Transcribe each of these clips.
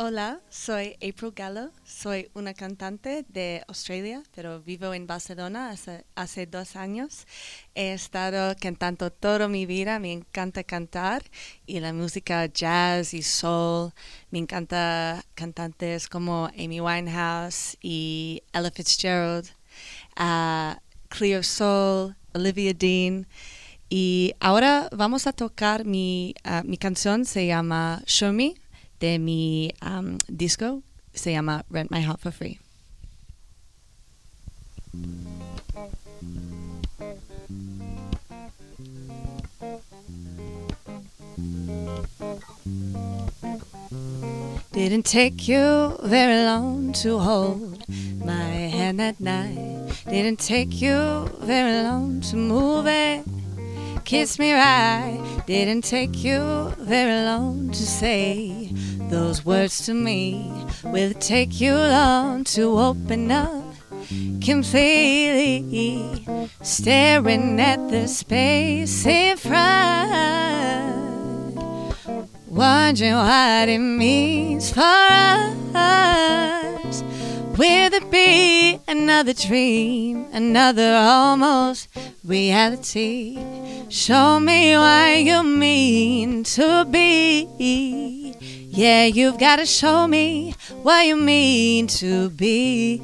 Hola, soy April Gallo, soy una cantante de Australia, pero vivo en Barcelona hace 2 años. He estado cantando toda mi vida, me encanta cantar y la música jazz y soul. Me encanta cantantes como Amy Winehouse y Ella Fitzgerald, Clear Soul, Olivia Dean. Y ahora vamos a tocar mi canción, se llama Show Me, de mi disco, se llama Rent My Heart for Free. Didn't take you very long to hold my hand that night. Didn't take you very long to move it, kiss me right. Didn't take you very long to say those words to me. Will it take you long to open up completely, staring at the space in front, wondering what it means for us? Will it be another dream, another almost reality? Show me what you mean to be. Yeah, you've got to show me what you mean to be.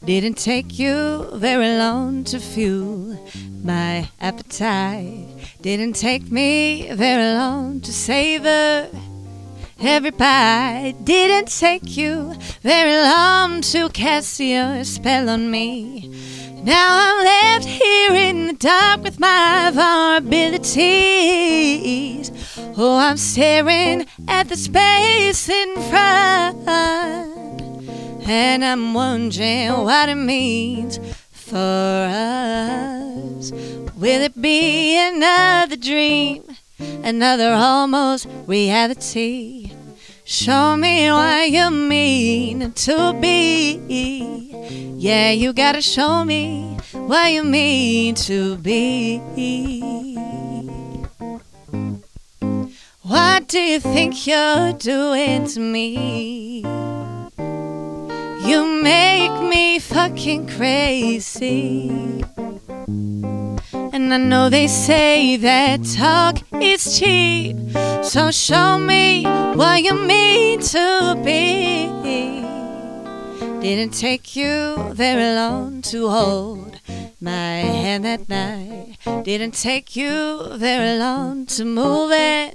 Didn't take you very long to fuel my appetite. Didn't take me very long to savor every bite. Didn't take you very long to cast your spell on me. Now I'm left here in the dark with my vulnerabilities. Oh, I'm staring at the space in front, and I'm wondering what it means for us. Will it be another dream, another almost reality? Show me what you mean to be. Yeah, you gotta show me what you mean to be. What do you think you're doing to me? You make me fucking crazy. And I know they say that talk is cheap, so show me what you mean to be. Didn't take you very long to hold my hand that night. Didn't take you very long to move it,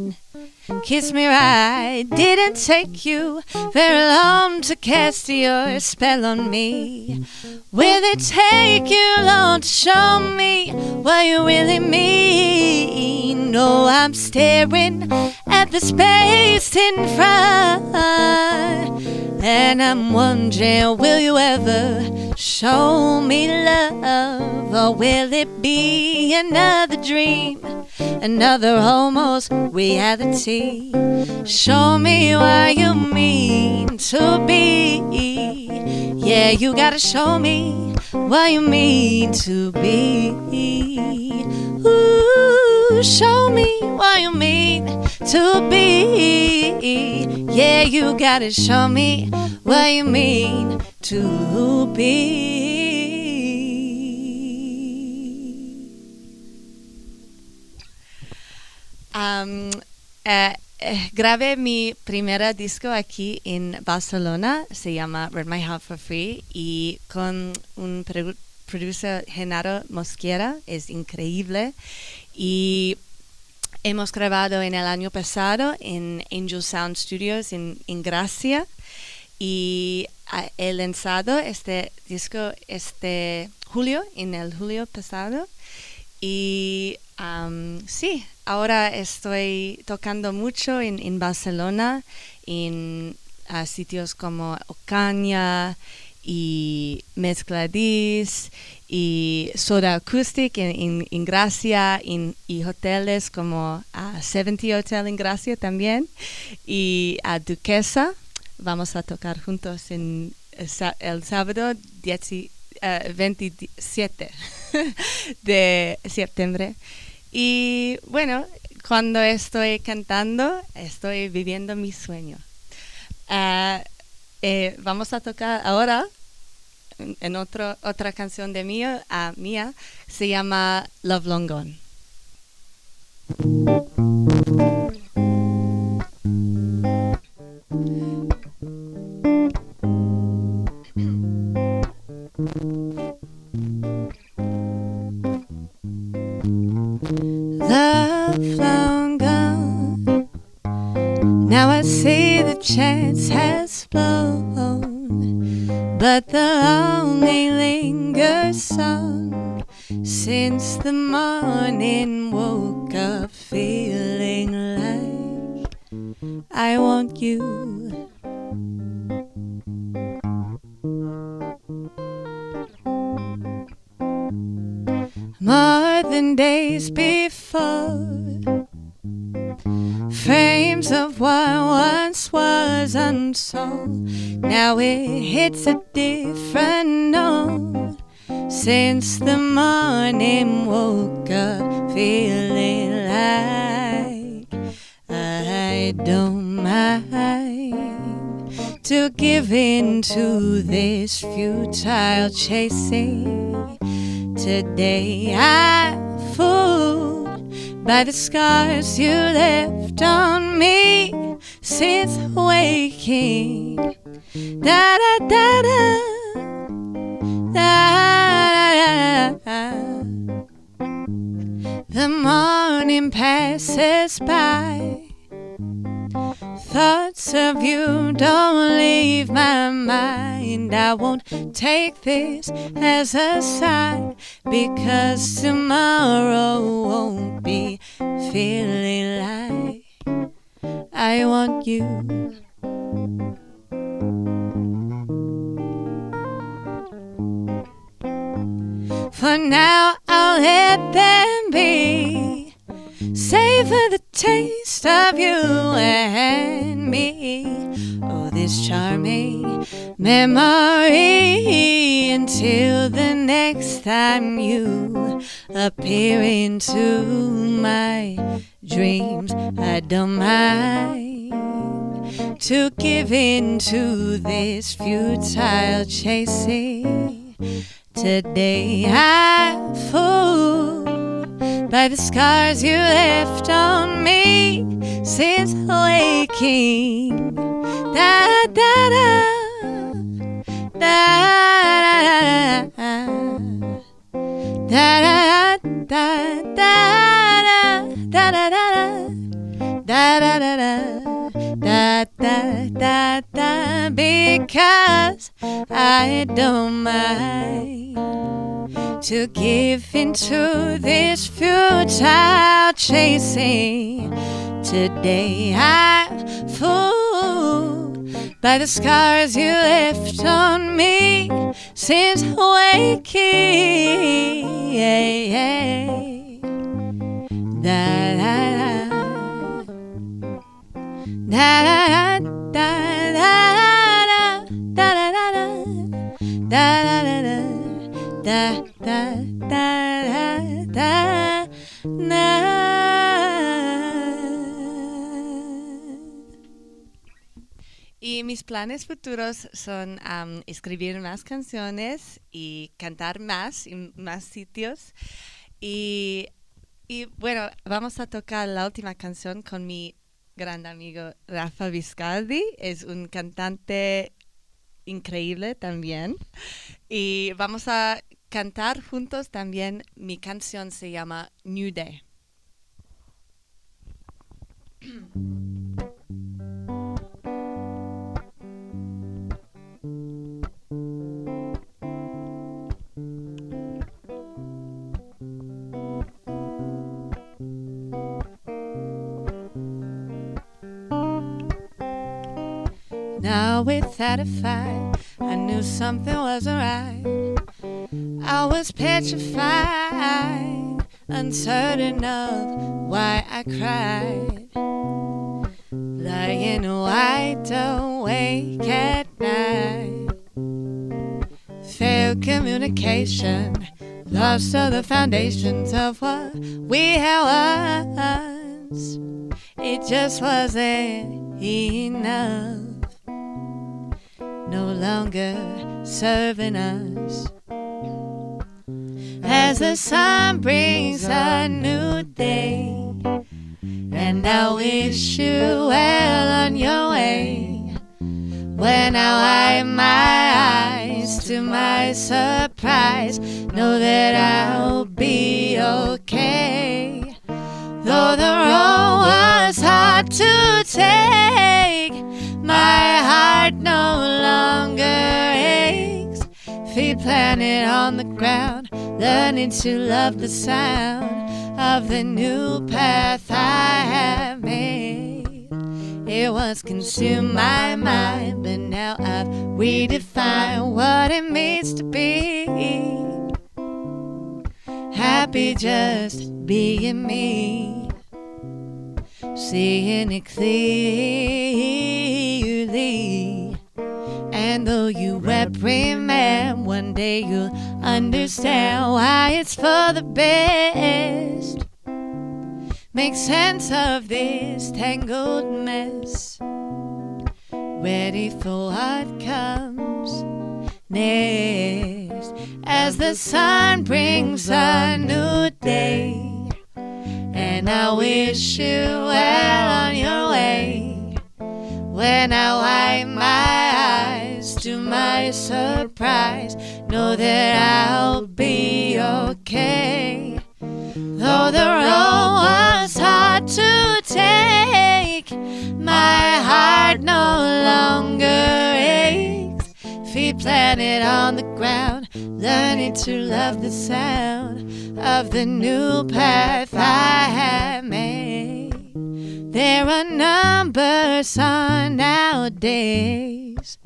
kiss me right. Didn't take you very long to cast your spell on me. Will it take you long to show me what you really mean? No, I'm staring at the space in front, and I'm wondering, will you ever show me love? Or will it be another dream, another almost reality? Show me what you mean to be. Yeah, you gotta show me what you mean to be. Ooh, show me what you mean to be. Yeah, you gotta show me what you mean to be. Grabé mi primera disco aquí en Barcelona, se llama Rent My Heart for Free, y con un producer, Genaro Mosquera, es increíble. Y hemos grabado en el año pasado en Angel Sound Studios en Gracia, y he lanzado este disco en el julio pasado. Y sí, ahora estoy tocando mucho en Barcelona, en sitios como Ocaña y Mezcladís y Soda Acoustic en Gracia, y hoteles como 70 Hotel en Gracia también, y a Duquesa. Vamos a tocar juntos el sábado 27 de septiembre. Y bueno, cuando estoy cantando, estoy viviendo mi sueño. Vamos a tocar ahora en otra canción de mía, se llama Love Long Gone. Love long gone, now I see the chance has flown, but the longing lingers on, since the morning woke up feeling like I want you. More than days before, frames of what once was unsold, now it hits a different note, since the morning woke up feeling like I don't mind to give in to this futile chasing. Today I'm fooled by the scars you left on me since waking. Da da da da da da. The morning passes by, thoughts of you don't leave my mind. I won't take this as a sign, because tomorrow won't be feeling like I want you. For now I'll let them be, savor the taste of you and me. Oh, this charming memory, until the next time you appear into my dreams. I don't mind to give in to this futile chasing. Today I'm fooled by the scars you left on me since waking. Da da da da da da da da da da da, because I don't mind to give into this futile chasing. Today I'm fooled by the scars you left on me since waking. Da da da da da da da da da da. Y mis planes futuros son escribir más canciones y cantar más en más sitios. Y bueno, vamos a tocar la última canción con mi gran amigo Rafa Viscardi. Es un cantante increíble también. Y vamos a cantar juntos también. Mi canción se llama New Day. Now without a fight, I knew something wasn't right. I was petrified, uncertain of why I cried. Lying wide awake at night. Failed communication, lost all the foundations of what we had once. It just wasn't enough. no longer serving us. As the sun brings a new day, and I wish you well on your way. When I wipe my eyes, to my surprise, know that I'll be okay. Though the road was hard to take, my heart no longer aches. Feet planted on the ground, learning to love the sound of the new path I have made. It once consumed my mind, but now I've redefined what it means to be happy just being me, seeing it clearly. And though you reprimand, one day you'll understand why it's for the best. Make sense of this tangled mess, ready for what comes next. As the sun brings a new day, and I wish you well on your way. When I wipe my eyes, to my surprise, know that I'll be okay. Though the road was hard to take, my heart no longer aches. Feet planted on the ground, learning to love the sound of the new path I have made. There are numbers on our days,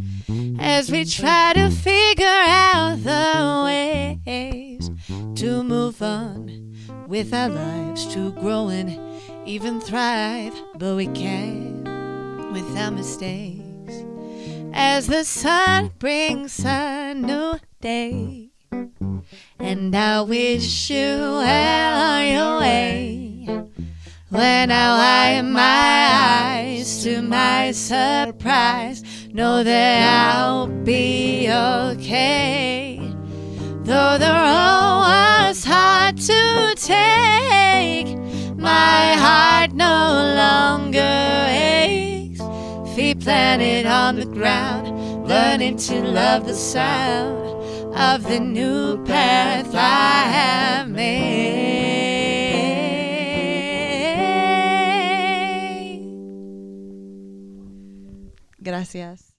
as we try to figure out the ways to move on with our lives, to grow and even thrive, but we can't without mistakes. As the sun brings a new day, and I wish you well on your way. When I wipe my eyes, to my surprise, know that I'll be okay. Though the road was hard to take, my heart no longer aches. Feet planted on the ground, learning to love the sound of the new path I have made. Gracias.